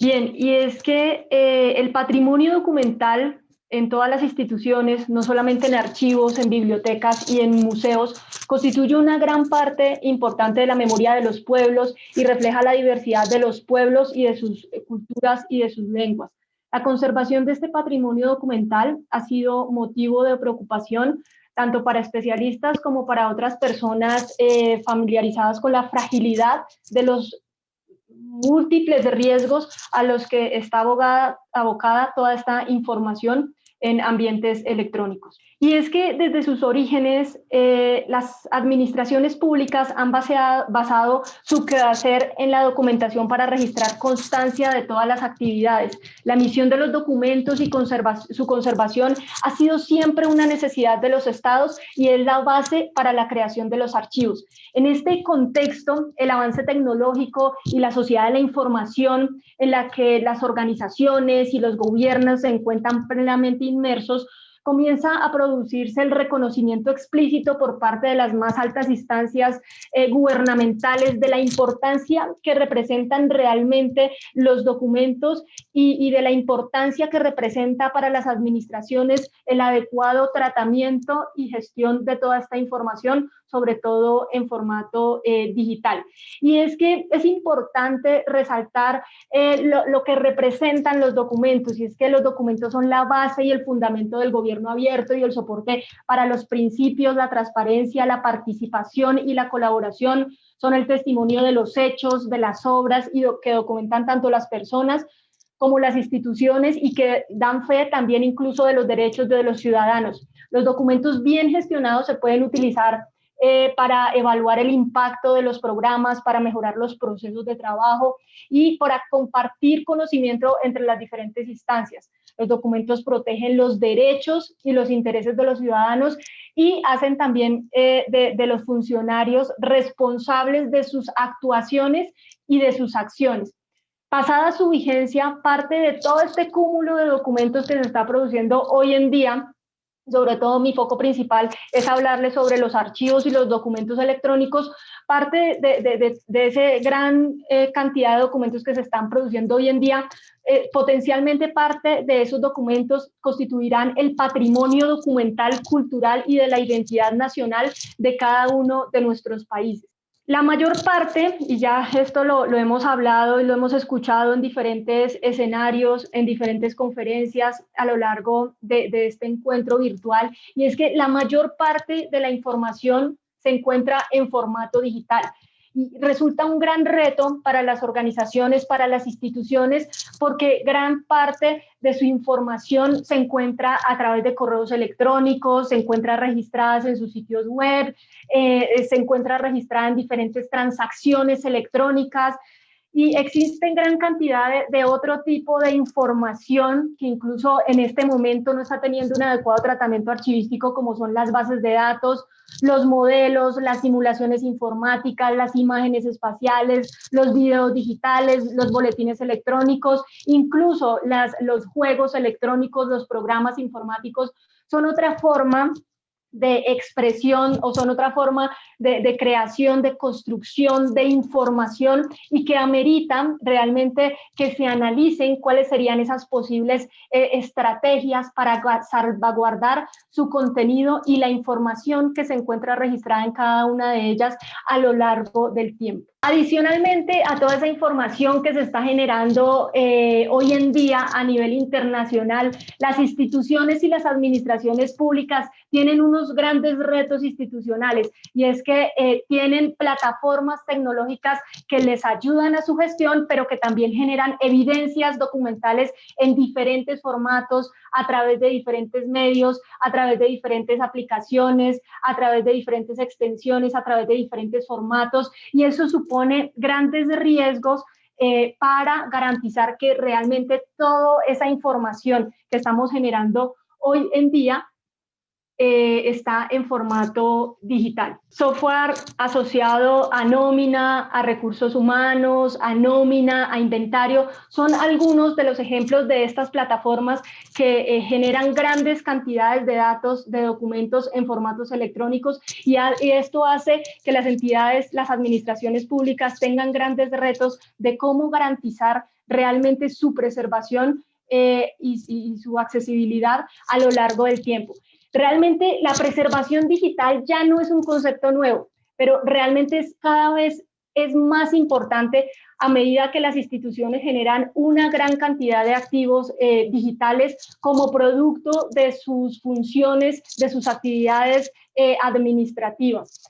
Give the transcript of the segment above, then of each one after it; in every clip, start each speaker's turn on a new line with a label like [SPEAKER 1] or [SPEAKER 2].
[SPEAKER 1] Bien, y es que el patrimonio documental en todas las instituciones, no solamente en archivos, en bibliotecas y en museos, constituye una gran parte importante de la memoria de los pueblos y refleja la diversidad de los pueblos y de sus culturas y de sus lenguas. La conservación de este patrimonio documental ha sido motivo de preocupación tanto para especialistas como para otras personas familiarizadas con la fragilidad de los múltiples riesgos a los que está abocada toda esta información en ambientes electrónicos. Y es que desde sus orígenes, las administraciones públicas han basado su quehacer en la documentación para registrar constancia de todas las actividades. La emisión de los documentos y su conservación ha sido siempre una necesidad de los estados y es la base para la creación de los archivos. En este contexto, el avance tecnológico y la sociedad de la información en la que las organizaciones y los gobiernos se encuentran plenamente inmersos, comienza a producirse el reconocimiento explícito por parte de las más altas instancias gubernamentales de la importancia que representan realmente los documentos y de la importancia que representa para las administraciones el adecuado tratamiento y gestión de toda esta información, sobre todo en formato digital. Y es que es importante resaltar lo que representan los documentos, y es que los documentos son la base y el fundamento del gobierno abierto y el soporte para los principios, la transparencia, la participación y la colaboración. Son el testimonio de los hechos, de las obras y que documentan tanto las personas como las instituciones y que dan fe también incluso de los derechos de los ciudadanos. Los documentos bien gestionados se pueden utilizar para evaluar el impacto de los programas, para mejorar los procesos de trabajo y para compartir conocimiento entre las diferentes instancias. Los documentos protegen los derechos y los intereses de los ciudadanos y hacen también de los funcionarios responsables de sus actuaciones y de sus acciones. Pasada su vigencia, parte de todo este cúmulo de documentos que se está produciendo hoy en día, sobre todo mi foco principal es hablarles sobre los archivos y los documentos electrónicos, parte de esa gran cantidad de documentos que se están produciendo hoy en día, potencialmente parte de esos documentos constituirán el patrimonio documental, cultural y de la identidad nacional de cada uno de nuestros países. La mayor parte, y ya esto lo hemos hablado y lo hemos escuchado en diferentes escenarios, en diferentes conferencias a lo largo de este encuentro virtual, y es que la mayor parte de la información se encuentra en formato digital. Y resulta un gran reto para las organizaciones, para las instituciones, porque gran parte de su información se encuentra a través de correos electrónicos, se encuentra registrada en sus sitios web, se encuentra registrada en diferentes transacciones electrónicas, y existen gran cantidad de otro tipo de información que incluso en este momento no está teniendo un adecuado tratamiento archivístico, como son las bases de datos, los modelos, las simulaciones informáticas, las imágenes espaciales, los videos digitales, los boletines electrónicos, incluso los juegos electrónicos, los programas informáticos, son otra forma de expresión o son otra forma de creación, de construcción, de información y que ameritan realmente que se analicen cuáles serían esas posibles estrategias para salvaguardar su contenido y la información que se encuentra registrada en cada una de ellas a lo largo del tiempo. Adicionalmente a toda esa información que se está generando hoy en día a nivel internacional, las instituciones y las administraciones públicas tienen unos grandes retos institucionales y es que tienen plataformas tecnológicas que les ayudan a su gestión, pero que también generan evidencias documentales en diferentes formatos, a través de diferentes medios, a través de diferentes aplicaciones, a través de diferentes extensiones, a través de diferentes formatos, y eso supone grandes riesgos para garantizar que realmente toda esa información que estamos generando hoy en día está en formato digital. Software asociado a nómina, a recursos humanos, a nómina, a inventario, son algunos de los ejemplos de estas plataformas que generan grandes cantidades de datos, de documentos en formatos electrónicos, y esto hace que las entidades, las administraciones públicas tengan grandes retos de cómo garantizar realmente su preservación y su accesibilidad a lo largo del tiempo. Realmente la preservación digital ya no es un concepto nuevo, pero realmente cada vez es más importante a medida que las instituciones generan una gran cantidad de activos digitales como producto de sus funciones, de sus actividades administrativas.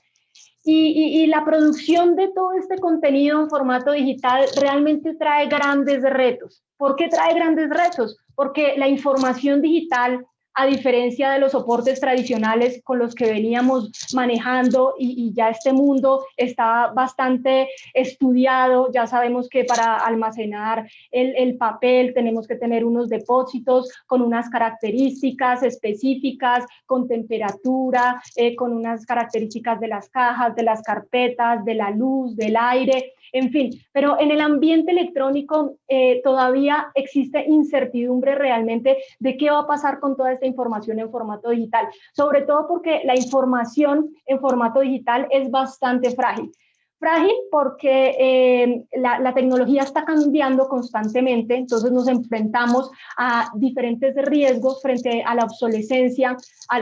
[SPEAKER 1] Y la producción de todo este contenido en formato digital realmente trae grandes retos. ¿Por qué trae grandes retos? Porque la información digital, a diferencia de los soportes tradicionales con los que veníamos manejando, y ya este mundo está bastante estudiado, ya sabemos que para almacenar el papel tenemos que tener unos depósitos con unas características específicas, con temperatura, con unas características de las cajas, de las carpetas, de la luz, del aire, en fin. Pero en el ambiente electrónico todavía existe incertidumbre realmente de qué va a pasar con toda esta información en formato digital, sobre todo porque la información en formato digital es bastante frágil. Frágil porque la tecnología está cambiando constantemente, entonces nos enfrentamos a diferentes riesgos frente a la obsolescencia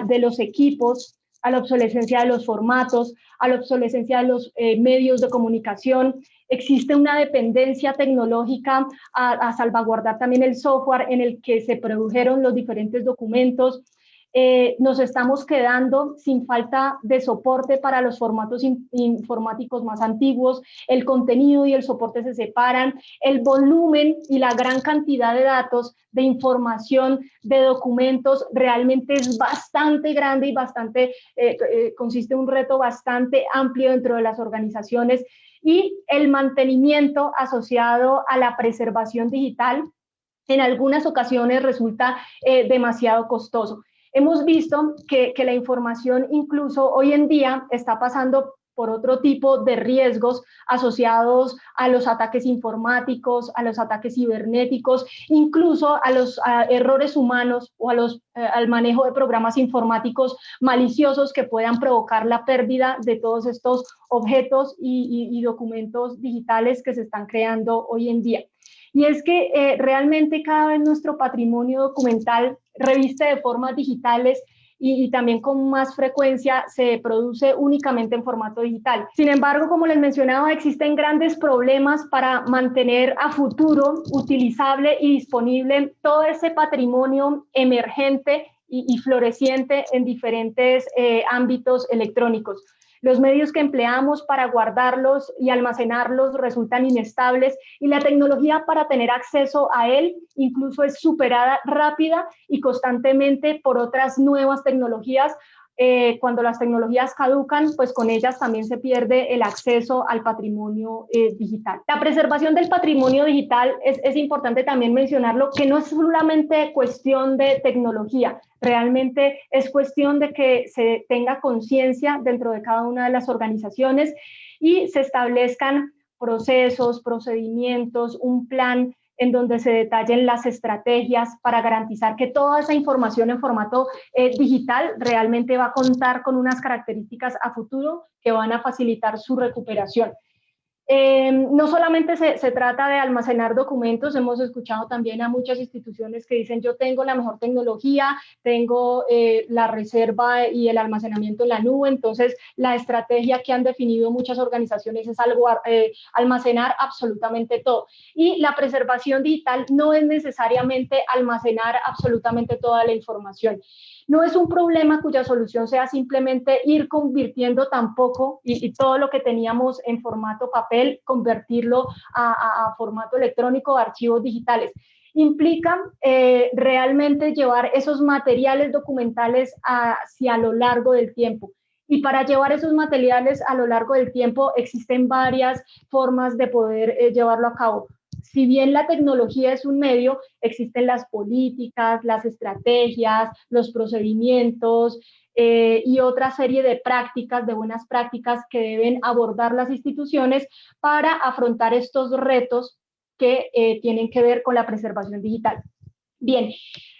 [SPEAKER 1] de los equipos, a la obsolescencia de los formatos, a la obsolescencia de los medios de comunicación. Existe una dependencia tecnológica a salvaguardar también el software en el que se produjeron los diferentes documentos. Nos estamos quedando sin falta de soporte para los formatos informáticos más antiguos, el contenido y el soporte se separan, el volumen y la gran cantidad de datos, de información, de documentos, realmente es bastante grande y consiste en un reto bastante amplio dentro de las organizaciones, y el mantenimiento asociado a la preservación digital en algunas ocasiones resulta demasiado costoso. Hemos visto que la información incluso hoy en día está pasando por otro tipo de riesgos asociados a los ataques informáticos, a los ataques cibernéticos, incluso a los errores humanos o al manejo de programas informáticos maliciosos que puedan provocar la pérdida de todos estos objetos y documentos digitales que se están creando hoy en día. Y es que realmente cada vez nuestro patrimonio documental reviste de formas digitales y también con más frecuencia se produce únicamente en formato digital. Sin embargo, como les mencionaba, existen grandes problemas para mantener a futuro utilizable y disponible todo ese patrimonio emergente y floreciente en diferentes ámbitos electrónicos. Los medios que empleamos para guardarlos y almacenarlos resultan inestables, y la tecnología para tener acceso a él incluso es superada rápida y constantemente por otras nuevas tecnologías. Cuando las tecnologías caducan, pues con ellas también se pierde el acceso al patrimonio digital. La preservación del patrimonio digital es importante también mencionarlo, que no es solamente cuestión de tecnología, realmente es cuestión de que se tenga conciencia dentro de cada una de las organizaciones y se establezcan procesos, procedimientos, un plan en donde se detallen las estrategias para garantizar que toda esa información en formato digital realmente va a contar con unas características a futuro que van a facilitar su recuperación. No solamente se trata de almacenar documentos, hemos escuchado también a muchas instituciones que dicen yo tengo la mejor tecnología, tengo la reserva y el almacenamiento en la nube, entonces la estrategia que han definido muchas organizaciones es almacenar absolutamente todo. Y la preservación digital no es necesariamente almacenar absolutamente toda la información. No es un problema cuya solución sea simplemente ir convirtiendo tampoco y todo lo que teníamos en formato papel, convertirlo a formato electrónico, archivos digitales. Implica realmente llevar esos materiales documentales hacia lo largo del tiempo. Y para llevar esos materiales a lo largo del tiempo existen varias formas de poder llevarlo a cabo. si bien la tecnología es un medio, existen las políticas, las estrategias, los procedimientos, y otra serie de prácticas, de buenas prácticas que deben abordar las instituciones para afrontar estos retos que tienen que ver con la preservación digital. Bien,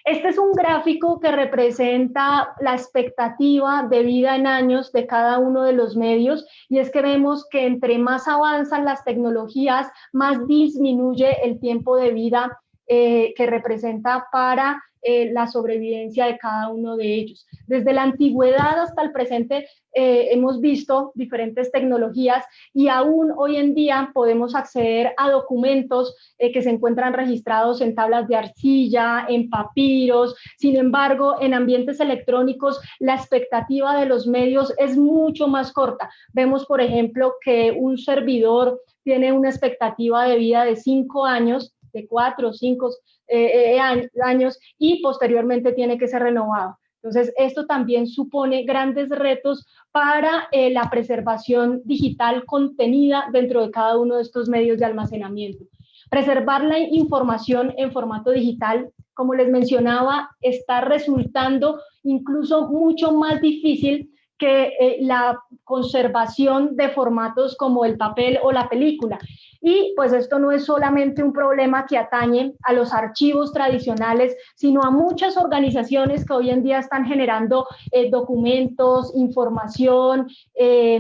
[SPEAKER 1] este es un gráfico que representa la expectativa de vida en años de cada uno de los medios, y es que vemos que entre más avanzan las tecnologías, más disminuye el tiempo de vida que representa para la sobrevivencia de cada uno de ellos. Desde la antigüedad hasta el presente hemos visto diferentes tecnologías y aún hoy en día podemos acceder a documentos que se encuentran registrados en tablas de arcilla, en papiros. Sin embargo, en ambientes electrónicos la expectativa de los medios es mucho más corta. Vemos, por ejemplo, que un servidor tiene una expectativa de vida de 5 años, de 4 o 5 años, y posteriormente tiene que ser renovado. Entonces, esto también supone grandes retos para la preservación digital contenida dentro de cada uno de estos medios de almacenamiento. Preservar la información en formato digital, como les mencionaba, está resultando incluso mucho más difícil que la conservación de formatos como el papel o la película. Y pues esto no es solamente un problema que atañe a los archivos tradicionales, sino a muchas organizaciones que hoy en día están generando documentos, información,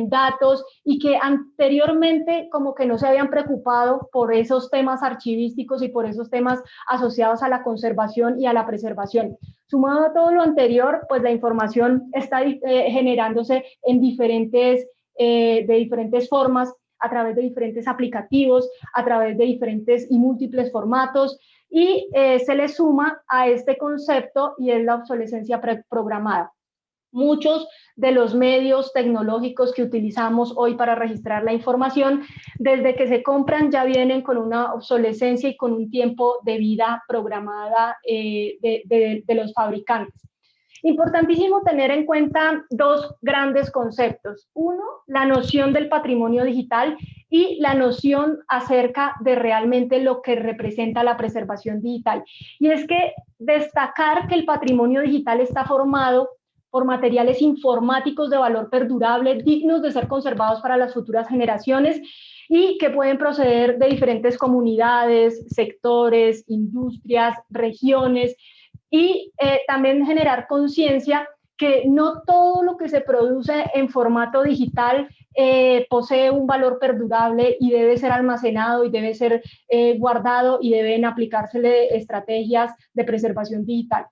[SPEAKER 1] datos, y que anteriormente como que no se habían preocupado por esos temas archivísticos y por esos temas asociados a la conservación y a la preservación. Sumado a todo lo anterior, pues la información está generándose en de diferentes formas, a través de diferentes aplicativos, a través de diferentes y múltiples formatos, y se le suma a este concepto y es la obsolescencia programada. Muchos de los medios tecnológicos que utilizamos hoy para registrar la información, desde que se compran ya vienen con una obsolescencia y con un tiempo de vida programada de los fabricantes. Importantísimo tener en cuenta dos grandes conceptos. Uno, la noción del patrimonio digital y la noción acerca de realmente lo que representa la preservación digital. Y es que destacar que el patrimonio digital está formado por materiales informáticos de valor perdurable, dignos de ser conservados para las futuras generaciones y que pueden proceder de diferentes comunidades, sectores, industrias, regiones, y también generar conciencia que no todo lo que se produce en formato digital posee un valor perdurable y debe ser almacenado y debe ser guardado y deben aplicársele estrategias de preservación digital.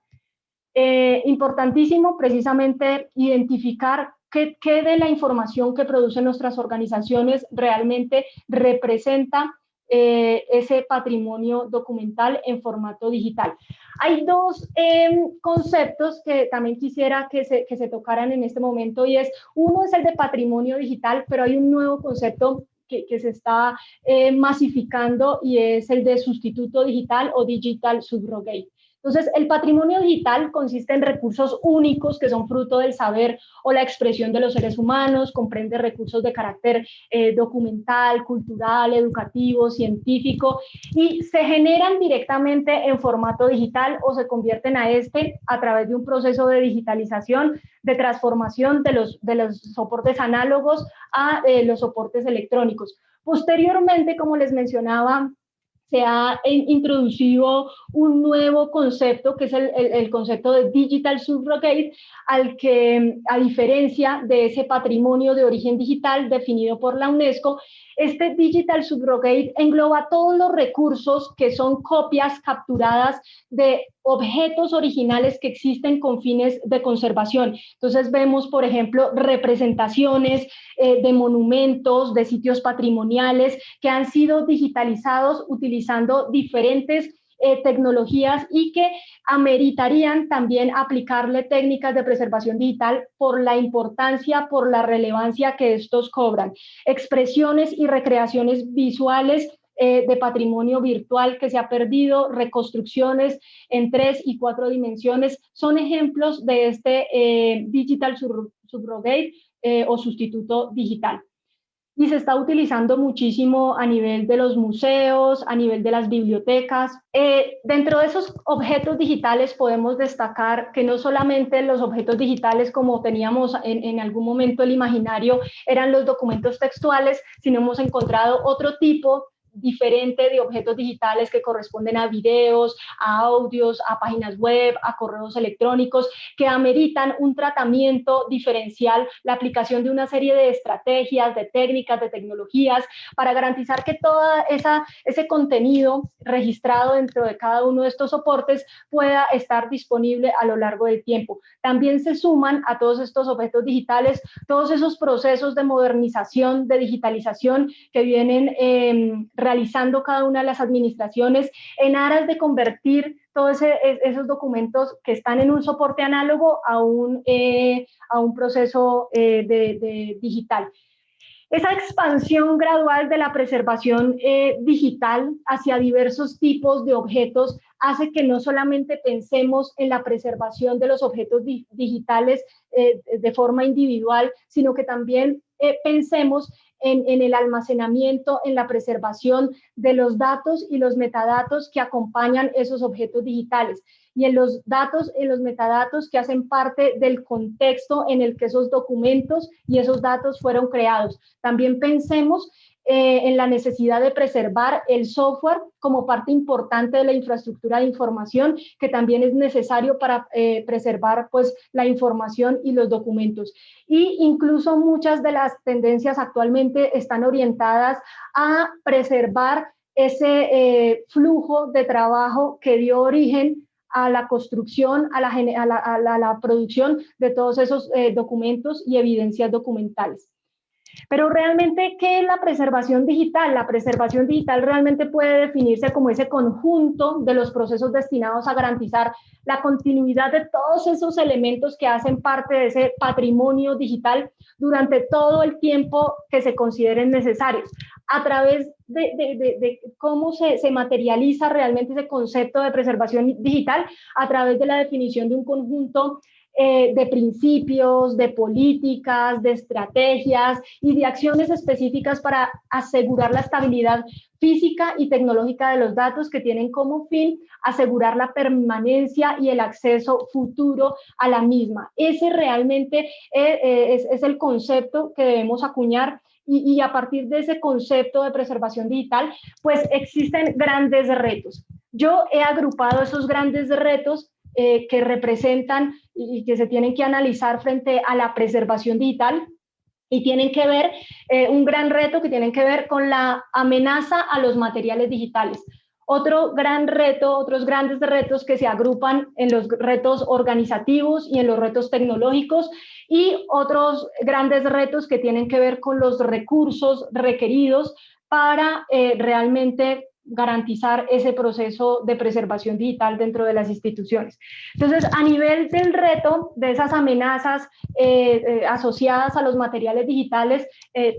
[SPEAKER 1] Importantísimo precisamente identificar qué de la información que producen nuestras organizaciones realmente representa ese patrimonio documental en formato digital. Hay dos conceptos que también quisiera que se tocaran en este momento, y uno es el de patrimonio digital, pero hay un nuevo concepto que se está masificando, y es el de sustituto digital o digital subrogate. Entonces, el patrimonio digital consiste en recursos únicos que son fruto del saber o la expresión de los seres humanos, comprende recursos de carácter documental, cultural, educativo, científico, y se generan directamente en formato digital o se convierten a través de un proceso de digitalización, de transformación de los soportes análogos a los soportes electrónicos. Posteriormente, como les mencionaba, se ha introducido un nuevo concepto, que es el concepto de Digital Subrogate, al que, a diferencia de ese patrimonio de origen digital definido por la UNESCO, este Digital Subrogate engloba todos los recursos que son copias capturadas de objetos originales que existen con fines de conservación. Entonces vemos, por ejemplo, representaciones de monumentos, de sitios patrimoniales que han sido digitalizados utilizando diferentes tecnologías y que ameritarían también aplicarle técnicas de preservación digital por la importancia, por la relevancia que estos cobran. Expresiones y recreaciones visuales de patrimonio virtual que se ha perdido, reconstrucciones en 3 y 4 dimensiones, son ejemplos de este Digital Subrogate o sustituto digital. y se está utilizando muchísimo a nivel de los museos, a nivel de las bibliotecas. Dentro de esos objetos digitales podemos destacar que no solamente los objetos digitales, como teníamos en algún momento el imaginario, eran los documentos textuales, sino hemos encontrado otro tipo diferente de objetos digitales que corresponden a videos, a audios, a páginas web, a correos electrónicos, que ameritan un tratamiento diferencial, la aplicación de una serie de estrategias, de técnicas, de tecnologías, para garantizar que todo ese contenido registrado dentro de cada uno de estos soportes pueda estar disponible a lo largo del tiempo. También se suman a todos estos objetos digitales todos esos procesos de modernización, de digitalización que vienen realizando cada una de las administraciones en aras de convertir todos esos documentos que están en un soporte análogo a un proceso de digital. Esa expansión gradual de la preservación digital hacia diversos tipos de objetos hace que no solamente pensemos en la preservación de los objetos digitales de forma individual, sino que también pensemos en el almacenamiento, en la preservación de los datos y los metadatos que acompañan esos objetos digitales y en los datos, en los metadatos que hacen parte del contexto en el que esos documentos y esos datos fueron creados. También pensemos en la necesidad de preservar el software como parte importante de la infraestructura de información, que también es necesario para preservar pues, la información y los documentos. Y incluso muchas de las tendencias actualmente están orientadas a preservar ese flujo de trabajo que dio origen a la construcción, a la producción de todos esos documentos y evidencias documentales. Pero realmente, ¿qué es la preservación digital? La preservación digital realmente puede definirse como ese conjunto de los procesos destinados a garantizar la continuidad de todos esos elementos que hacen parte de ese patrimonio digital durante todo el tiempo que se consideren necesarios, a través de cómo se materializa realmente ese concepto de preservación digital, a través de la definición de un conjunto de principios, de políticas, de estrategias y de acciones específicas para asegurar la estabilidad física y tecnológica de los datos, que tienen como fin asegurar la permanencia y el acceso futuro a la misma. Ese realmente es el concepto que debemos acuñar, y a partir de ese concepto de preservación digital, pues existen grandes retos. Yo he agrupado esos grandes retos que representan y que se tienen que analizar frente a la preservación digital, y tienen que ver, un gran reto que tienen que ver con la amenaza a los materiales digitales. Otro gran reto, otros grandes retos que se agrupan en los retos organizativos y en los retos tecnológicos, y otros grandes retos que tienen que ver con los recursos requeridos para realmente garantizar ese proceso de preservación digital dentro de las instituciones. Entonces, a nivel del reto de esas amenazas asociadas a los materiales digitales,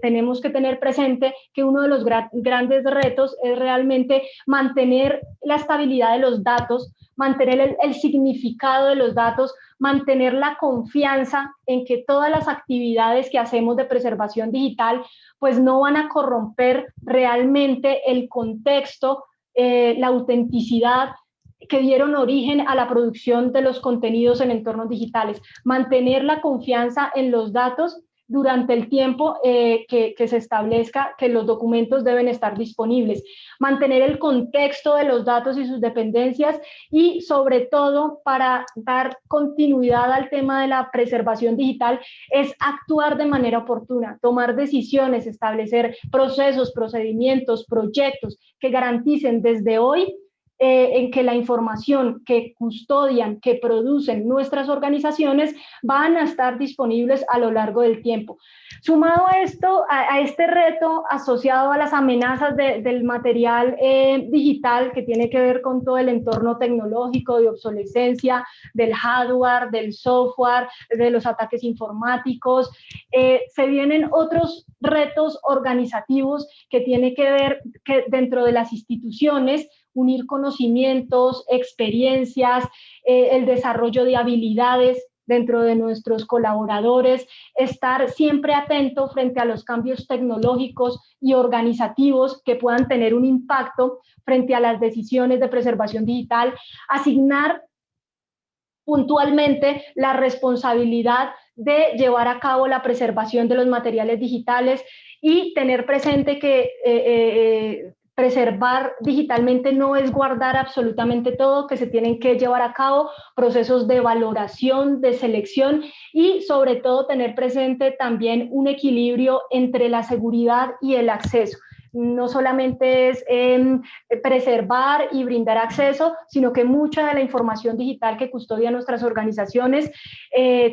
[SPEAKER 1] tenemos que tener presente que uno de los grandes retos es realmente mantener la estabilidad de los datos, mantener el significado de los datos, mantener la confianza en que todas las actividades que hacemos de preservación digital pues no van a corromper realmente el contexto, la autenticidad que dieron origen a la producción de los contenidos en entornos digitales. Mantener la confianza en los datos durante el tiempo que se establezca que los documentos deben estar disponibles, mantener el contexto de los datos y sus dependencias, y sobre todo, para dar continuidad al tema de la preservación digital, es actuar de manera oportuna, tomar decisiones, establecer procesos, procedimientos, proyectos que garanticen desde hoy en que la información que custodian, que producen nuestras organizaciones, van a estar disponibles a lo largo del tiempo. Sumado a esto, a este reto asociado a las amenazas del material digital, que tiene que ver con todo el entorno tecnológico de obsolescencia, del hardware, del software, de los ataques informáticos, se vienen otros retos organizativos que tienen que ver que dentro de las instituciones, unir conocimientos, experiencias, el desarrollo de habilidades dentro de nuestros colaboradores, estar siempre atento frente a los cambios tecnológicos y organizativos que puedan tener un impacto frente a las decisiones de preservación digital, asignar puntualmente la responsabilidad de llevar a cabo la preservación de los materiales digitales y tener presente que preservar digitalmente no es guardar absolutamente todo, que se tienen que llevar a cabo procesos de valoración, de selección y sobre todo tener presente también un equilibrio entre la seguridad y el acceso. No solamente es preservar y brindar acceso, sino que mucha de la información digital que custodia nuestras organizaciones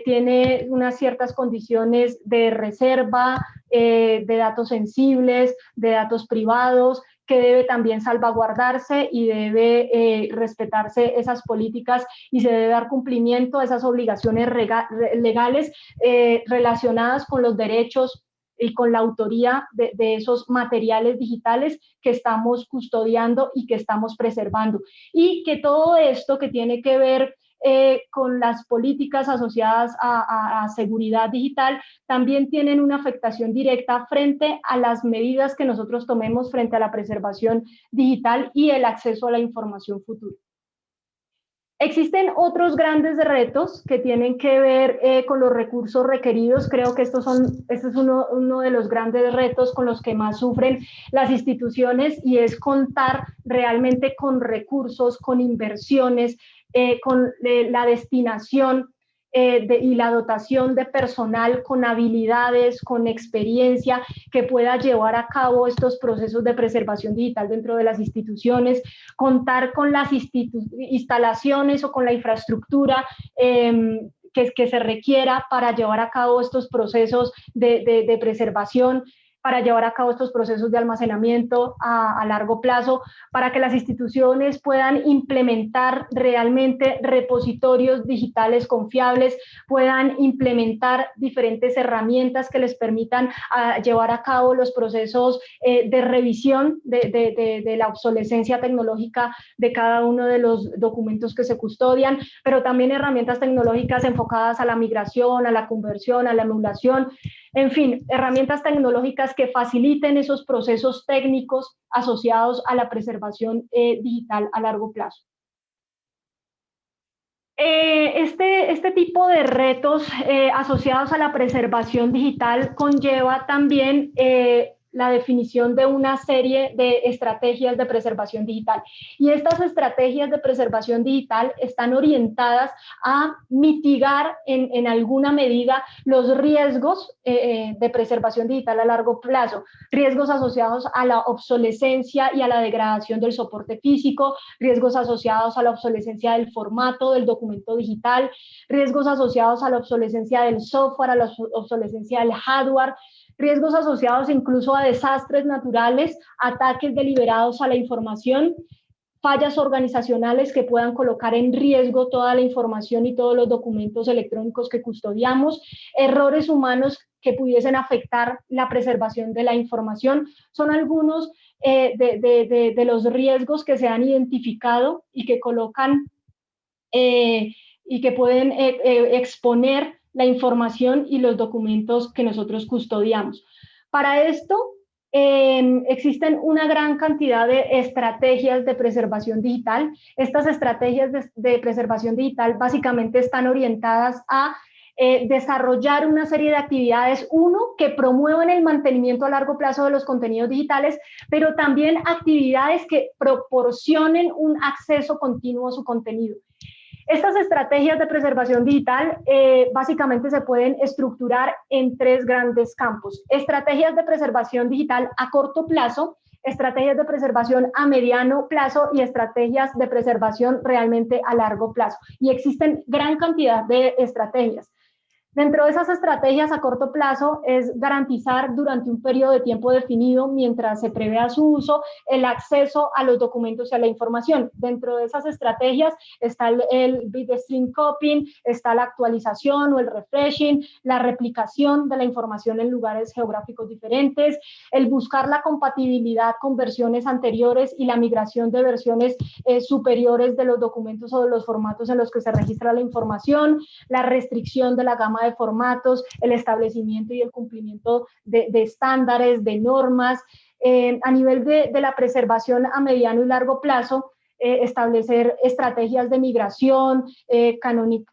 [SPEAKER 1] tiene unas ciertas condiciones de reserva, de datos sensibles, de datos privados, que debe también salvaguardarse y debe respetarse esas políticas y se debe dar cumplimiento a esas obligaciones legales relacionadas con los derechos y con la autoría de esos materiales digitales que estamos custodiando y que estamos preservando. Y que todo esto que tiene que ver con las políticas asociadas a seguridad digital también tienen una afectación directa frente a las medidas que nosotros tomemos frente a la preservación digital y el acceso a la información futura. Existen otros grandes retos que tienen que ver con los recursos requeridos. Creo que este es uno de los grandes retos con los que más sufren las instituciones y es contar realmente con recursos, con inversiones, con la destinación y la dotación de personal con habilidades, con experiencia, que pueda llevar a cabo estos procesos de preservación digital dentro de las instituciones, contar con las instalaciones o con la infraestructura que se requiera para llevar a cabo estos procesos de preservación, para llevar a cabo estos procesos de almacenamiento a largo plazo, para que las instituciones puedan implementar realmente repositorios digitales confiables, puedan implementar diferentes herramientas que les permitan llevar a cabo los procesos de revisión de la obsolescencia tecnológica de cada uno de los documentos que se custodian, pero también herramientas tecnológicas enfocadas a la migración, a la conversión, a la emulación. En fin, herramientas tecnológicas que faciliten esos procesos técnicos asociados a la preservación digital a largo plazo. Este tipo de retos asociados a la preservación digital conlleva también la definición de una serie de estrategias de preservación digital. Y estas estrategias de preservación digital están orientadas a mitigar en alguna medida los riesgos de preservación digital a largo plazo, riesgos asociados a la obsolescencia y a la degradación del soporte físico, riesgos asociados a la obsolescencia del formato del documento digital, riesgos asociados a la obsolescencia del software, a la obsolescencia del hardware, riesgos asociados incluso a desastres naturales, ataques deliberados a la información, fallas organizacionales que puedan colocar en riesgo toda la información y todos los documentos electrónicos que custodiamos, errores humanos que pudiesen afectar la preservación de la información. Son algunos de los riesgos que se han identificado y que colocan y que pueden exponer la información y los documentos que nosotros custodiamos. Para esto, existen una gran cantidad de estrategias de preservación digital. Estas estrategias de preservación digital básicamente están orientadas a desarrollar una serie de actividades, uno, que promuevan el mantenimiento a largo plazo de los contenidos digitales, pero también actividades que proporcionen un acceso continuo a su contenido. Estas estrategias de preservación digital básicamente se pueden estructurar en tres grandes campos. Estrategias de preservación digital a corto plazo, estrategias de preservación a mediano plazo y estrategias de preservación realmente a largo plazo. Y existen gran cantidad de estrategias. Dentro de esas estrategias a corto plazo es garantizar durante un periodo de tiempo definido, mientras se prevea su uso, el acceso a los documentos y a la información. Dentro de esas estrategias está el bitstream copying, está la actualización o el refreshing, la replicación de la información en lugares geográficos diferentes, el buscar la compatibilidad con versiones anteriores y la migración de versiones superiores de los documentos o de los formatos en los que se registra la información, la restricción de la gama de formatos, el establecimiento y el cumplimiento de estándares, de normas. A nivel de la preservación a mediano y largo plazo, establecer estrategias de migración,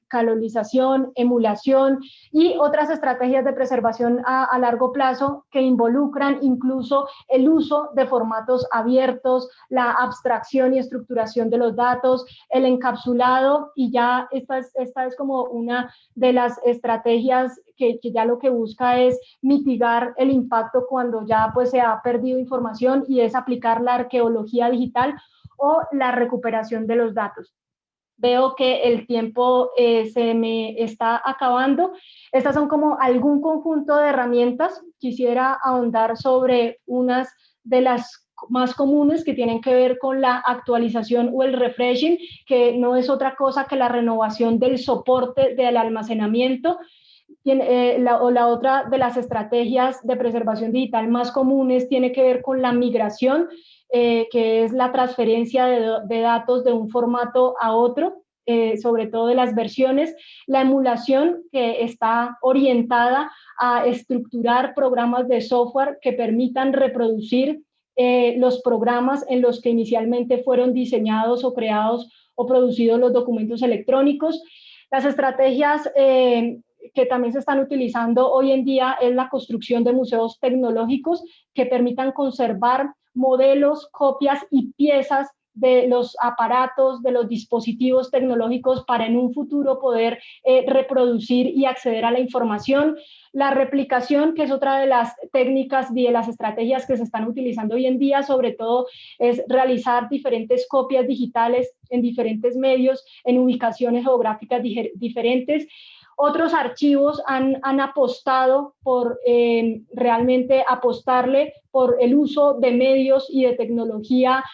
[SPEAKER 1] canonización, emulación y otras estrategias de preservación a largo plazo que involucran incluso el uso de formatos abiertos, la abstracción y estructuración de los datos, el encapsulado, y ya esta es como una de las estrategias que ya lo que busca es mitigar el impacto cuando ya pues se ha perdido información, y es aplicar la arqueología digital o la recuperación de los datos. Veo que el tiempo se me está acabando. Estas son como algún conjunto de herramientas. Quisiera ahondar sobre unas de las más comunes que tienen que ver con la actualización o el refreshing, que no es otra cosa que la renovación del soporte del almacenamiento. La otra de las estrategias de preservación digital más comunes tiene que ver con la migración, que es la transferencia de datos de un formato a otro, sobre todo de las versiones, la emulación, que está orientada a estructurar programas de software que permitan reproducir los programas en los que inicialmente fueron diseñados o creados o producidos los documentos electrónicos. Las estrategias que también se están utilizando hoy en día es la construcción de museos tecnológicos que permitan conservar modelos, copias y piezas de los aparatos, de los dispositivos tecnológicos, para en un futuro poder reproducir y acceder a la información. La replicación, que es otra de las técnicas y de las estrategias que se están utilizando hoy en día, sobre todo es realizar diferentes copias digitales en diferentes medios, en ubicaciones geográficas diferentes. Otros archivos han apostado por realmente apostarle por el uso de medios y de tecnología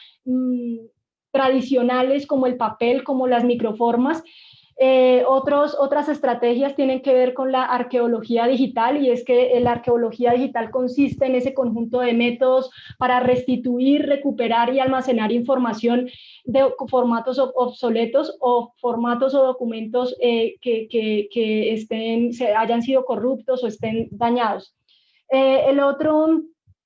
[SPEAKER 1] tradicionales como el papel, como las microformas. Otras estrategias tienen que ver con la arqueología digital, y es que la arqueología digital consiste en ese conjunto de métodos para restituir, recuperar y almacenar información de formatos obsoletos o formatos o documentos que hayan sido corruptos o estén dañados.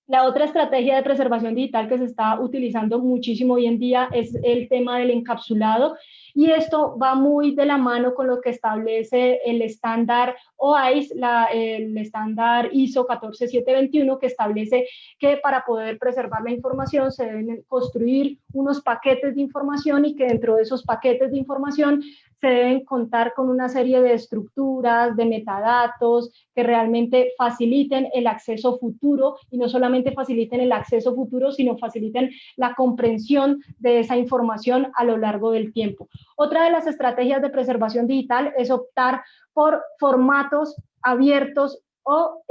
[SPEAKER 1] La otra estrategia de preservación digital que se está utilizando muchísimo hoy en día es el tema del encapsulado, y esto va muy de la mano con lo que establece el estándar OISE, el estándar ISO 14721, que establece que para poder preservar la información se deben construir unos paquetes de información, y que dentro de esos paquetes de información se deben contar con una serie de estructuras, de metadatos, que realmente faciliten el acceso futuro, y no solamente faciliten el acceso futuro, sino faciliten la comprensión de esa información a lo largo del tiempo. Otra de las estrategias de preservación digital es optar por formatos abiertos o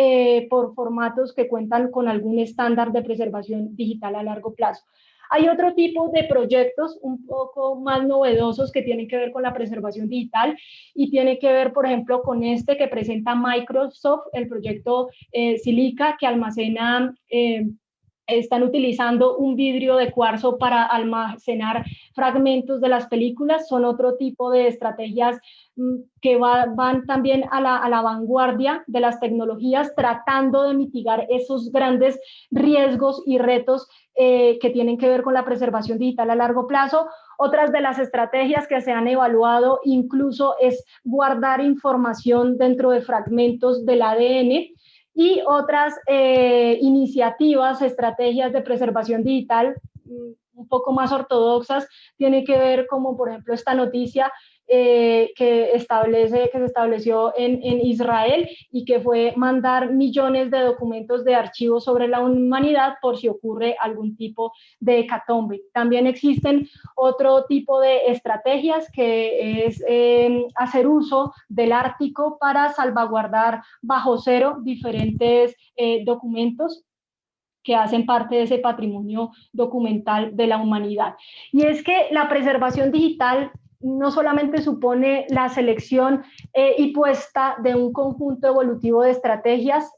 [SPEAKER 1] por formatos que cuentan con algún estándar de preservación digital a largo plazo. Hay otro tipo de proyectos un poco más novedosos que tienen que ver con la preservación digital, y tiene que ver, por ejemplo, con este que presenta Microsoft, el proyecto Silica, que almacena están utilizando un vidrio de cuarzo para almacenar fragmentos de las películas. Son otro tipo de estrategias que van también a la vanguardia de las tecnologías, tratando de mitigar esos grandes riesgos y retos que tienen que ver con la preservación digital a largo plazo. Otras de las estrategias que se han evaluado incluso es guardar información dentro de fragmentos del ADN. Y otras iniciativas, estrategias de preservación digital un poco más ortodoxas, tiene que ver como, por ejemplo, esta noticia que se estableció en Israel y que fue mandar millones de documentos de archivos sobre la humanidad por si ocurre algún tipo de hecatombe. También existen otro tipo de estrategias que es hacer uso del Ártico para salvaguardar bajo cero diferentes documentos que hacen parte de ese patrimonio documental de la humanidad. Y es que la preservación digital no solamente supone la selección y puesta de un conjunto evolutivo de estrategias,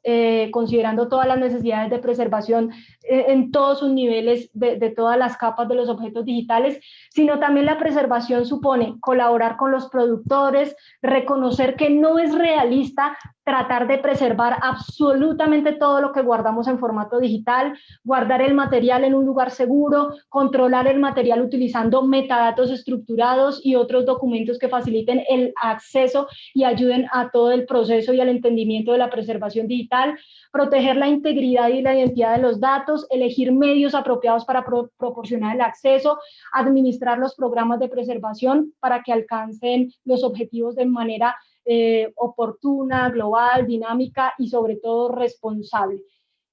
[SPEAKER 1] considerando todas las necesidades de preservación en todos sus niveles de todas las capas de los objetos digitales, sino también la preservación supone colaborar con los productores, reconocer que no es realista tratar de preservar absolutamente todo lo que guardamos en formato digital, guardar el material en un lugar seguro, controlar el material utilizando metadatos estructurados y otros documentos que faciliten el acceso y ayuden a todo el proceso y al entendimiento de la preservación digital, proteger la integridad y la identidad de los datos, elegir medios apropiados para proporcionar el acceso, administrar los programas de preservación para que alcancen los objetivos de manera oportuna, global, dinámica y sobre todo responsable.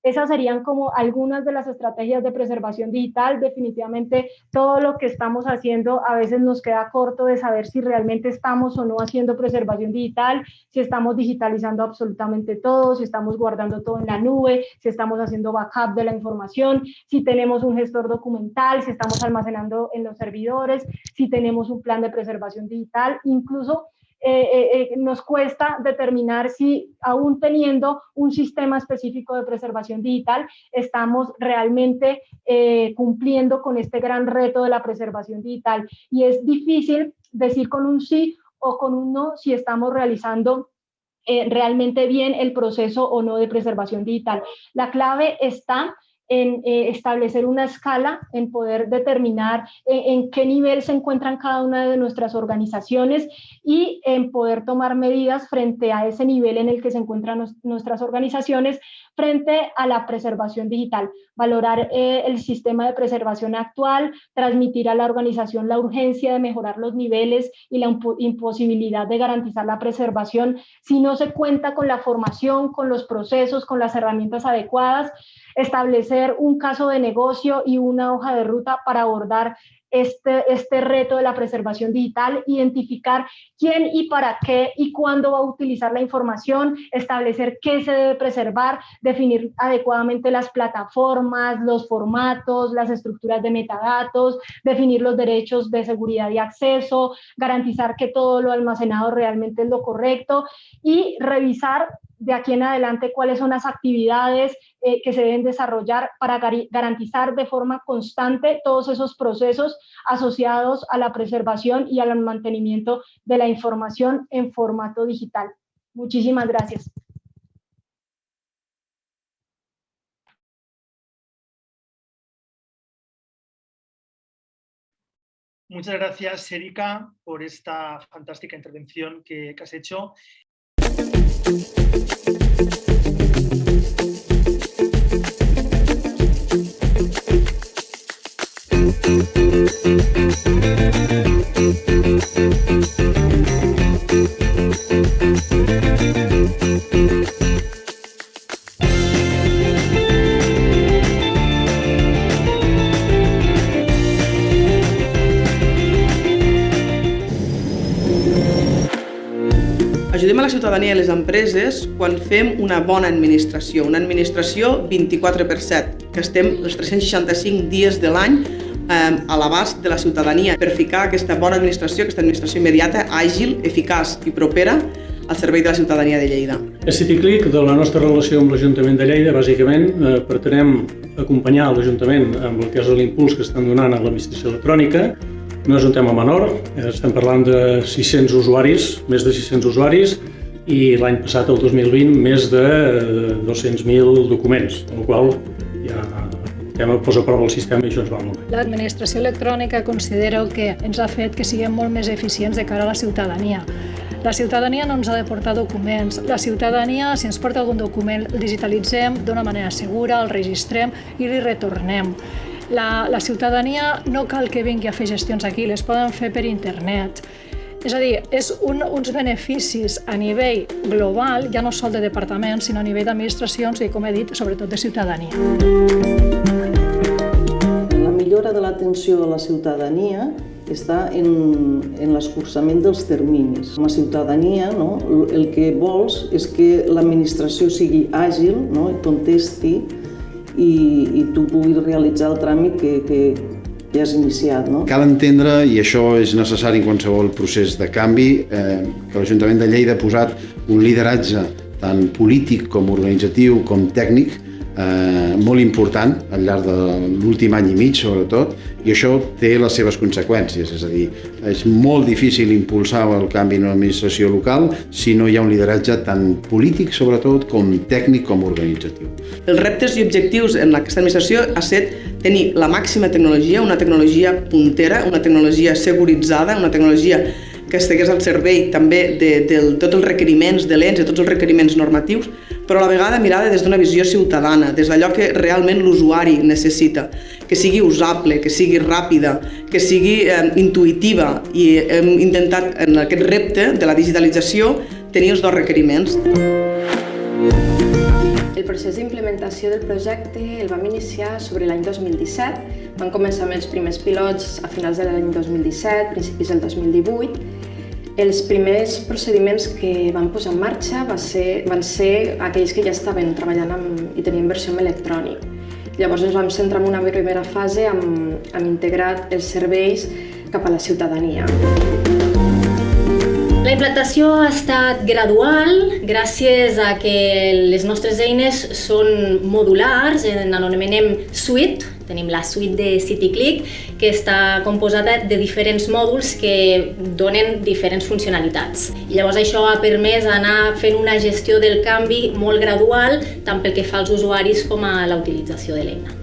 [SPEAKER 1] Esas serían como algunas de las estrategias de preservación digital. Definitivamente todo lo que estamos haciendo a veces nos queda corto de saber si realmente estamos o no haciendo preservación digital, si estamos digitalizando absolutamente todo, si estamos guardando todo en la nube, si estamos haciendo backup de la información, si tenemos un gestor documental, si estamos almacenando en los servidores, si tenemos un plan de preservación digital, incluso nos cuesta determinar si, aún teniendo un sistema específico de preservación digital, estamos realmente cumpliendo con este gran reto de la preservación digital. Y es difícil decir con un sí o con un no si estamos realizando realmente bien el proceso o no de preservación digital. La clave está en establecer una escala, en poder determinar en qué nivel se encuentran cada una de nuestras organizaciones y en poder tomar medidas frente a ese nivel en el que se encuentran nuestras organizaciones frente a la preservación digital. Valorar el sistema de preservación actual, transmitir a la organización la urgencia de mejorar los niveles y la imposibilidad de garantizar la preservación si no se cuenta con la formación, con los procesos, con las herramientas adecuadas, establecer un caso de negocio y una hoja de ruta para abordar este reto de la preservación digital, identificar quién y para qué y cuándo va a utilizar la información, establecer qué se debe preservar, definir adecuadamente las plataformas, los formatos, las estructuras de metadatos, definir los derechos de seguridad y acceso, garantizar que todo lo almacenado realmente es lo correcto y revisar de aquí en adelante cuáles son las actividades que se deben desarrollar para garantizar de forma constante todos esos procesos asociados a la preservación y al mantenimiento de la información en formato digital. Muchísimas gracias.
[SPEAKER 2] Muchas gracias, Erika, por esta fantástica intervención que has hecho.
[SPEAKER 3] Ajudem a la ciutadania i les empreses quan fem una bona administració 24/7, que estem els 365 dies de l'any a l'abast de la ciutadania per ficar aquesta bona administració, aquesta administració immediata, àgil, eficaç i propera al servei de la ciutadania de Lleida.
[SPEAKER 4] A CityClick, de la nostra relació amb l'Ajuntament de Lleida, bàsicament pretenem acompanyar l'Ajuntament amb el que és l'impuls que estan donant a l'administració electrònica. No és un tema menor, estem parlant de 600 usuaris, més de 600 usuaris, i l'any passat, el 2020, més de 200.000 documents, amb la qual ja el tema posa a prova el sistema i això ens va molt bé.
[SPEAKER 5] L'administració electrònica considero que ens ha fet que siguem molt més eficients de cara a la ciutadania. La ciutadania no ens ha de portar documents. La ciutadania, si ens porta algun document, el digitalitzem d'una manera segura, el registrem i li retornem. La ciutadania no cal que vingui a fer gestions aquí, les poden fer per internet. És a dir, és uns beneficis a nivell global, ja no sol de departaments, sinó a nivell d'administracions i, com he dit, sobretot de ciutadania.
[SPEAKER 6] La millora de l'atenció a la ciutadania està en l'escurçament dels terminis. Com a ciutadania, el que vols és que l'administració sigui àgil, i contesti i tu puguis realitzar el tràmit que has iniciat.
[SPEAKER 7] Cal entendre, i això és necessari en qualsevol procés de canvi, que l'Ajuntament de Lleida ha posat un lideratge tant polític com organitzatiu com tècnic molt important al llarg de l'últim any i mig, sobretot, i això té les seves conseqüències. És a dir, és molt difícil impulsar el canvi en l'administració local si no hi ha un lideratge tant polític, sobretot, com tècnic com organitzatiu.
[SPEAKER 3] Els reptes i objectius en aquesta administració ha estat tenir la màxima tecnologia, una tecnologia puntera, una tecnologia seguritzada, una tecnologia que estigués al servei també de tots els requeriments de l'ENS, de tots els requeriments normatius, però a la vegada mirada des d'una visió ciutadana, des d'allò que realment l'usuari necessita, que sigui usable, que sigui ràpida, que sigui intuïtiva, i hem intentat en aquest repte de la digitalització tenir els dos requeriments.
[SPEAKER 8] El procés d'implementació del projecte el vam iniciar sobre l'any 2017, van començar amb els primers pilots a finals de l'any 2017, principis del 2018. Els primers procediments que van posar en marxa van ser aquells que ja estaven treballant i tenien versió electrònic. Llavors ens vam centrar en una primera fase amb integrar els serveis cap a la ciutadania.
[SPEAKER 9] La implantació ha estat gradual gràcies a que les nostres eines són modulars, en anomenem suite. Tenim la suite de CityClick, que està composada de diferents mòduls que donen diferents funcionalitats. I llavors això ha permès anar fent una gestió del canvi molt gradual, tant pel que fa als usuaris com a la utilització de l'eina.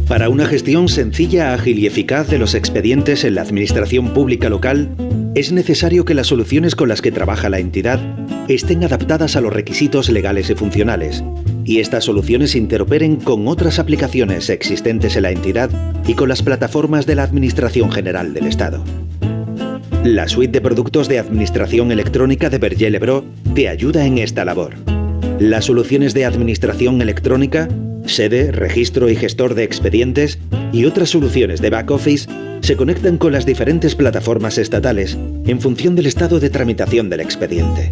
[SPEAKER 10] Para una gestión sencilla, ágil y eficaz de los expedientes en la administración pública local, es necesario que las soluciones con las que trabaja la entidad estén adaptadas a los requisitos legales y funcionales, y estas soluciones interoperen con otras aplicaciones existentes en la entidad y con las plataformas de la Administración General del Estado. La suite de productos de administración electrónica de Berger Lebro te ayuda en esta labor. Las soluciones de administración electrónica, sede, registro y gestor de expedientes y otras soluciones de back office se conectan con las diferentes plataformas estatales en función del estado de tramitación del expediente.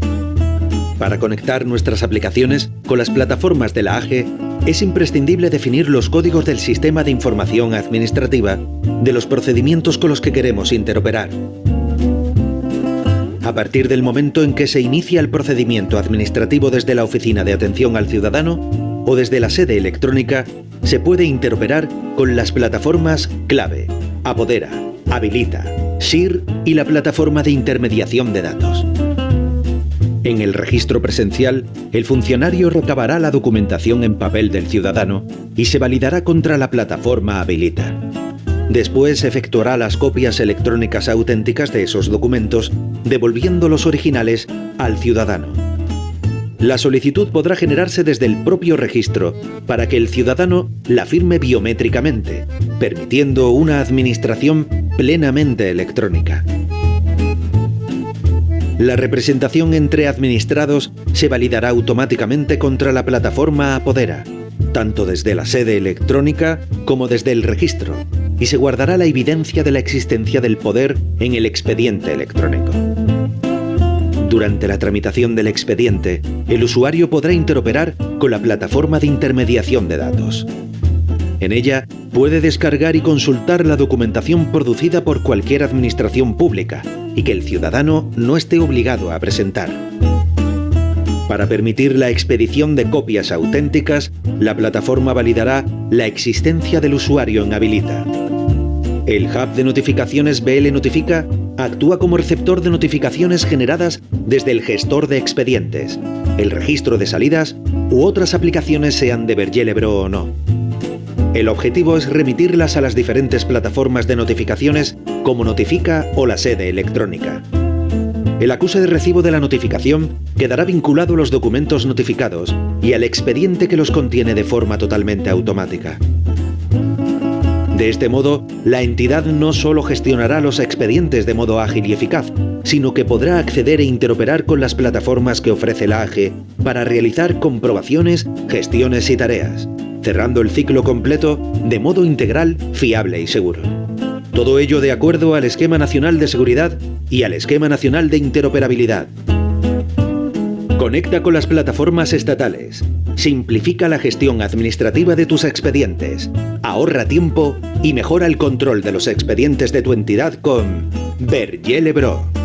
[SPEAKER 10] Para conectar nuestras aplicaciones con las plataformas de la AGE, es imprescindible definir los códigos del sistema de información administrativa de los procedimientos con los que queremos interoperar. A partir del momento en que se inicia el procedimiento administrativo desde la Oficina de Atención al Ciudadano o desde la sede electrónica, se puede interoperar con las plataformas Clave, Apodera, Habilita, SIR y la plataforma de intermediación de datos. En el registro presencial, el funcionario recabará la documentación en papel del ciudadano y se validará contra la plataforma Habilita. Después efectuará las copias electrónicas auténticas de esos documentos, devolviendo los originales al ciudadano. La solicitud podrá generarse desde el propio registro para que el ciudadano la firme biométricamente, permitiendo una administración plenamente electrónica. La representación entre administrados se validará automáticamente contra la plataforma Apodera, tanto desde la sede electrónica como desde el registro, y se guardará la evidencia de la existencia del poder en el expediente electrónico. Durante la tramitación del expediente, el usuario podrá interoperar con la plataforma de intermediación de datos. En ella puede descargar y consultar la documentación producida por cualquier administración pública y que el ciudadano no esté obligado a presentar. Para permitir la expedición de copias auténticas, la plataforma validará la existencia del usuario en Habilita. El hub de notificaciones BL Notifica actúa como receptor de notificaciones generadas desde el gestor de expedientes, el registro de salidas u otras aplicaciones sean de Berger Lebro o no. El objetivo es remitirlas a las diferentes plataformas de notificaciones como Notifica o la sede electrónica. El acuse de recibo de la notificación quedará vinculado a los documentos notificados y al expediente que los contiene de forma totalmente automática. De este modo, la entidad no solo gestionará los expedientes de modo ágil y eficaz, sino que podrá acceder e interoperar con las plataformas que ofrece la AGE para realizar comprobaciones, gestiones y tareas, cerrando el ciclo completo de modo integral, fiable y seguro. Todo ello de acuerdo al Esquema Nacional de Seguridad y al Esquema Nacional de Interoperabilidad. Conecta con las plataformas estatales. Simplifica la gestión administrativa de tus expedientes. Ahorra tiempo y mejora el control de los expedientes de tu entidad con Berger Lebro.